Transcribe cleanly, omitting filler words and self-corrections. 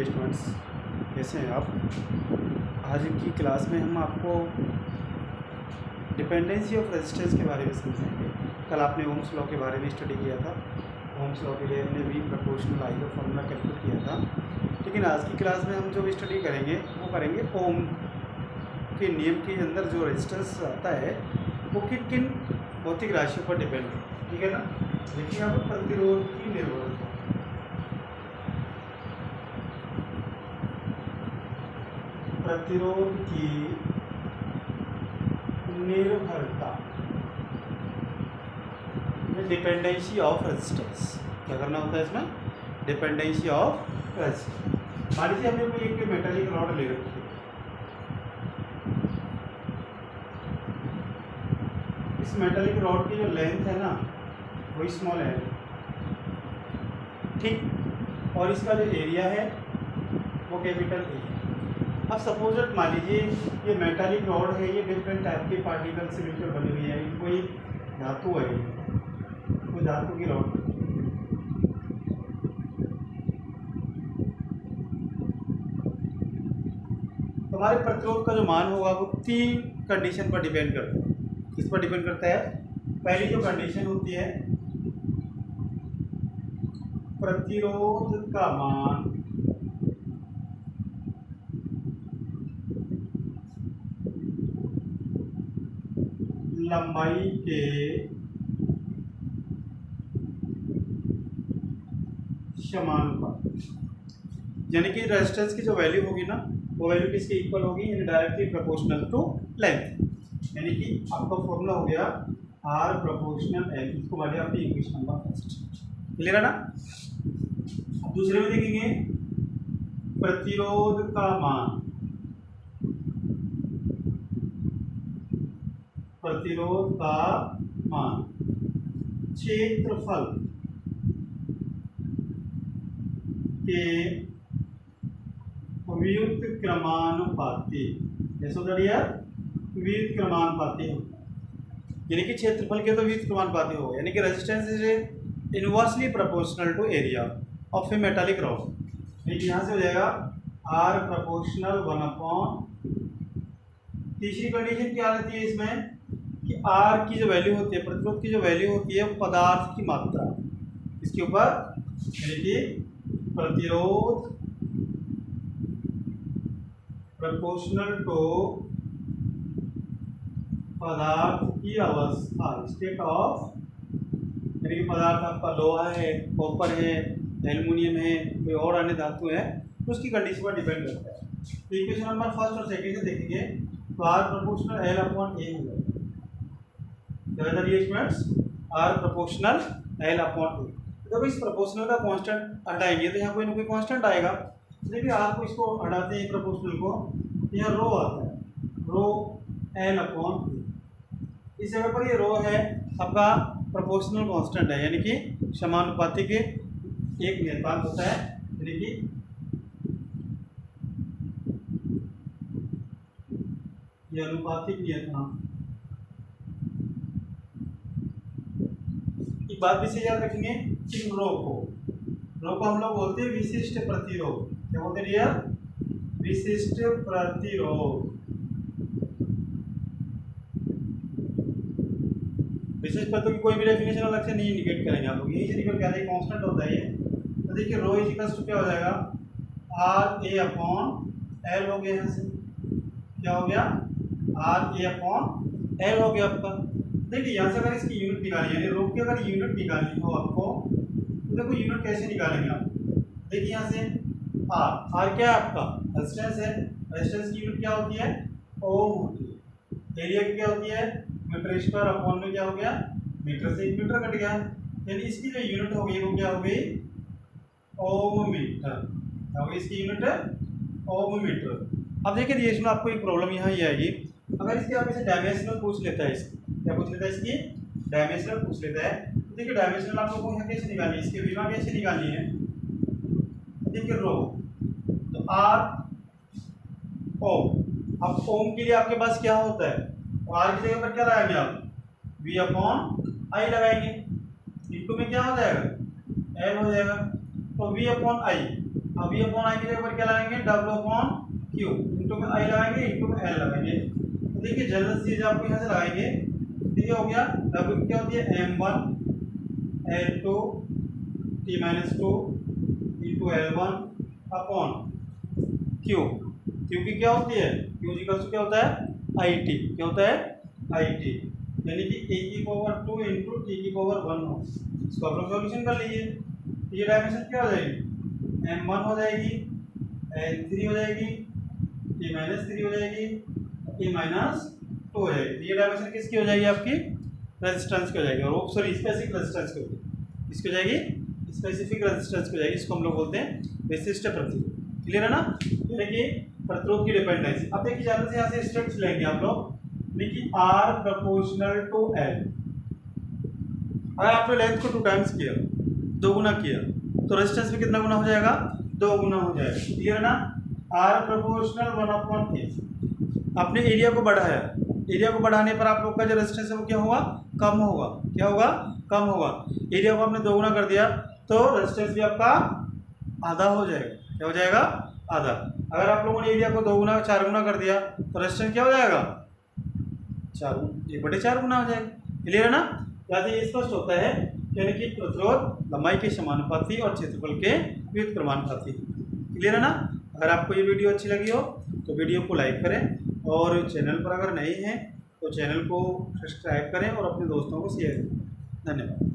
Dear students, कैसे हैं आप। आज की क्लास में हम आपको डिपेंडेंसी ऑफ रेजिस्टेंस के बारे में समझेंगे। कल आपने ओम्स लॉ के बारे में स्टडी किया था। ओम्स लॉ के लिए हमने वी प्रोपोर्शनल आई का फॉर्मूला कैलकुलेट किया था। लेकिन आज की क्लास में हम जो स्टडी करेंगे वो करेंगे ओम के नियम के अंदर जो रेजिस्टेंस आता है वो किन किन भौतिक राशियों पर डिपेंड है। ठीक है ना। देखिए यहाँ पर प्रतिरोध की निर्भरता, प्रतिरोध की निर्भरता, डिपेंडेंसी ऑफ रेजिस्टेंस। क्या करना होता है इसमें? Dependency of resistance. मान लीजिए हमने कोई एक मेटालिक रॉड ले रखी है। इस मेटालिक रॉड की जो लेंथ है ना वो स्मॉल है, ठीक, और इसका जो एरिया है वो कैपिटल ए है। अब सपोज मान लीजिए ये मेटालिक रॉड है, ये डिफरेंट टाइप के पार्टिकल से मिलकर बनी हुई है। कोई धातु है, कोई धातु की रॉड। तो हमारे प्रतिरोध का जो मान होगा वो 3 कंडीशन पर डिपेंड करता है। किस पर डिपेंड करता है? पहली जो कंडीशन होती है, प्रतिरोध का मान लंबाई के समानुपाती, यानी कि रेजिस्टेंस की जो वैल्यू होगी ना वो वैल्यू किसके इक्वल होगी? यानी डायरेक्टली प्रोपोर्शनल टू लेंथ। यानी कि आपका फॉर्मूला हो गया आर प्रोपोर्शनल एल। इसको वाले आपकी इक्वेशन नंबर फर्स्ट। क्लियर है ना। अब दूसरे में देखेंगे प्रतिरोध का मान, प्रतिरोध का मान क्षेत्रफल के व्युत्क्रमानुपाती। कैसे होता है? व्युत्क्रमानुपाती होता है, यानी कि क्षेत्रफल के तो व्युत्क्रमानुपाती हो, यानी कि resistance is inversely proportional to area of a metallic rod. यहाँ से हो जाएगा आर प्रोपोर्शनल 1/। तीसरी कंडीशन क्या रहती है इसमें कि आर की जो वैल्यू होती है, प्रतिरोध की जो वैल्यू होती है वो पदार्थ की मात्रा इसके ऊपर, यानी कि प्रतिरोध प्रोपोर्शनल टू पदार्थ की अवस्था, स्टेट ऑफ, यानी कि पदार्थ आपका लोहा है, कॉपर है, एल्युमिनियम है, कोई और अन्य धातु है, तो उसकी कंडीशन पर डिपेंड करता है। तो इक्वेशन नंबर फर्स्ट और सेकंड से देखेंगे तो आर प्रोपोर्शनल एल अपॉन ए होगा। आर प्रोपोर्शनल एल अपॉन ए। जब इस प्रोपोर्शनल का कांस्टेंट हटाएंगे तो यहाँ कोई ना कोई कांस्टेंट आएगा। देखिए आर को इसको हटाते हैं प्रोपोर्शनल को, तो यहाँ रो आता है, रो एल अपॉन ए। इस जगह पर ये रो है आपका प्रोपोर्शनल कांस्टेंट है, यानी कि समानुपाती के एक नियतांक होता है, यानी कि ये अनुपातिक नियतांक। एक बात भी से याद रखेंगे कि रो को हम लोग बोलते हैं विशिष्ट प्रतिरोध। क्या बोलते हैं यार? विशिष्ट प्रतिरोध। विशिष्ट प्रतिरोध की कोई भी डेफिनेशन अलग से नहीं इंडिकेट करेंगे आप लोग, यही से निकल के आता है, कांस्टेंट होता है ये। तो देखिए रो इज इक्वल टू क्या हो जाएगा? आर ए अपॉन एल हो गया। यहाँ से क्या हो गया? आर ए अपॉन एल हो गया आपका। देखिए यहाँ से अगर इसकी यूनिट निकालनी है, रो की अगर यूनिट निकालनी हो आपको, तो देखो यूनिट कैसे निकालेंगे आप। देखिए यहाँ से आर क्या है आपका? रेजिस्टेंस है। रेजिस्टेंस की यूनिट क्या होती है? ओम होती है। एरिया की क्या होती है? मीटर स्क्वायर अपॉन में क्या हो गया? मीटर से 1 मीटर कट गया, यानी इसकी जो यूनिट हो गई वो क्या हो गई? ओम मीटर। क्या हो गई इसकी यूनिट? ओम मीटर। अब देखिए ये इसमें आपको एक प्रॉब्लम यहाँ ये आएगी, अगर इसके आप इसे डायमेंशनल पूछ लेता है, इसकी क्या पूछ लेता है? इसकी डायमेंशनल पूछ लेता है। तो देखिए डायमेंशनल आप लोगों को यहाँ कैसे निकालनी है, इसकी विमा कैसे निकालनी है? देखिए रो तो आर ओम। अब ओम के लिए आपके पास क्या होता है? तो आर की जगह पर क्या लगाएंगे आप? वी अपॉन आई लगाएंगे। इनको में क्या हो जाएगा? एल हो जाएगा। तो वी अपॉन आई, अब ये अपॉन आई की जगह पर क्या लगाएंगे, डब्ल्यू अपॉन क्यू, इंटू में आई लगाएंगे, इंटू में एल लगाएंगे। तो देखिए जनरल चीज आपको यहाँ से लगाएंगे, ठीक है, हो गया। डब्ल्यू क्या होती है, m1 l2 t-2 into l1 upon Q. Q की क्या होती है, क्यू इक्वल टू क्या होता है, आई टी। क्या होता है, आई टी, यानी कि a की पावर 2 इंटू टी की पावर 1 हो। इसको आप लोग सॉल्यूशन कर लीजिए। ये डायमेंशन क्या हो जाएगी, m1 हो जाएगी, l3 हो जाएगी, t-3 हो जाएगी, t-2 हो जाएगी। ये डायमेंशन किसकी हो जाएगी, आपकी रेजिस्टेंस की हो जाएगी, और सॉरी स्पेसिफिक रेजिस्टेंस की होगी। किसकी हो जाएगी, स्पेसिफिक रेजिस्टेंस की हो जाएगी। इसको हम लोग बोलते हैं विशिष्ट प्रतिरोध। क्लियर है ना, यानी कि प्रतिरोध की डिपेंडेंसी। अब देखिए ज्यादा से यहाँ से स्टेप्स लेंगे आप लोग, देखिए R प्रोपोर्शनल टू L। अगर आपने लेंथ को 2 टाइम्स किया, 2 गुना किया, तो रेजिस्टेंस भी कितना गुना हो जाएगा, 2 गुना हो जाएगा। क्लियर है ना, R प्रोपोर्शनल 1/A। आपने एरिया को बढ़ाया, एरिया को बढ़ाने पर आप लोग का जो रेजिस्टेंस है वो क्या होगा, कम होगा। क्या होगा, कम होगा। एरिया को आपने 2 गुना कर दिया तो रेजिस्टेंस भी आपका आधा हो जाएगा। क्या हो जाएगा, आधा। अगर आप लोगों ने एरिया को 2 गुना 4 गुना कर दिया तो रेजिस्टेंस क्या हो जाएगा, 1/4 गुना हो जाएगा। क्लियर है ना, यानी ये स्पष्ट होता है, यानी कि प्रतिरोध लंबाई के समानुपाती और क्षेत्रफल के व्युत्क्रमानुपाती। क्लियर है ना। अगर आपको ये वीडियो अच्छी लगी हो तो वीडियो को लाइक करें, और चैनल पर अगर नए हैं तो चैनल को सब्सक्राइब करें और अपने दोस्तों को शेयर करें। धन्यवाद।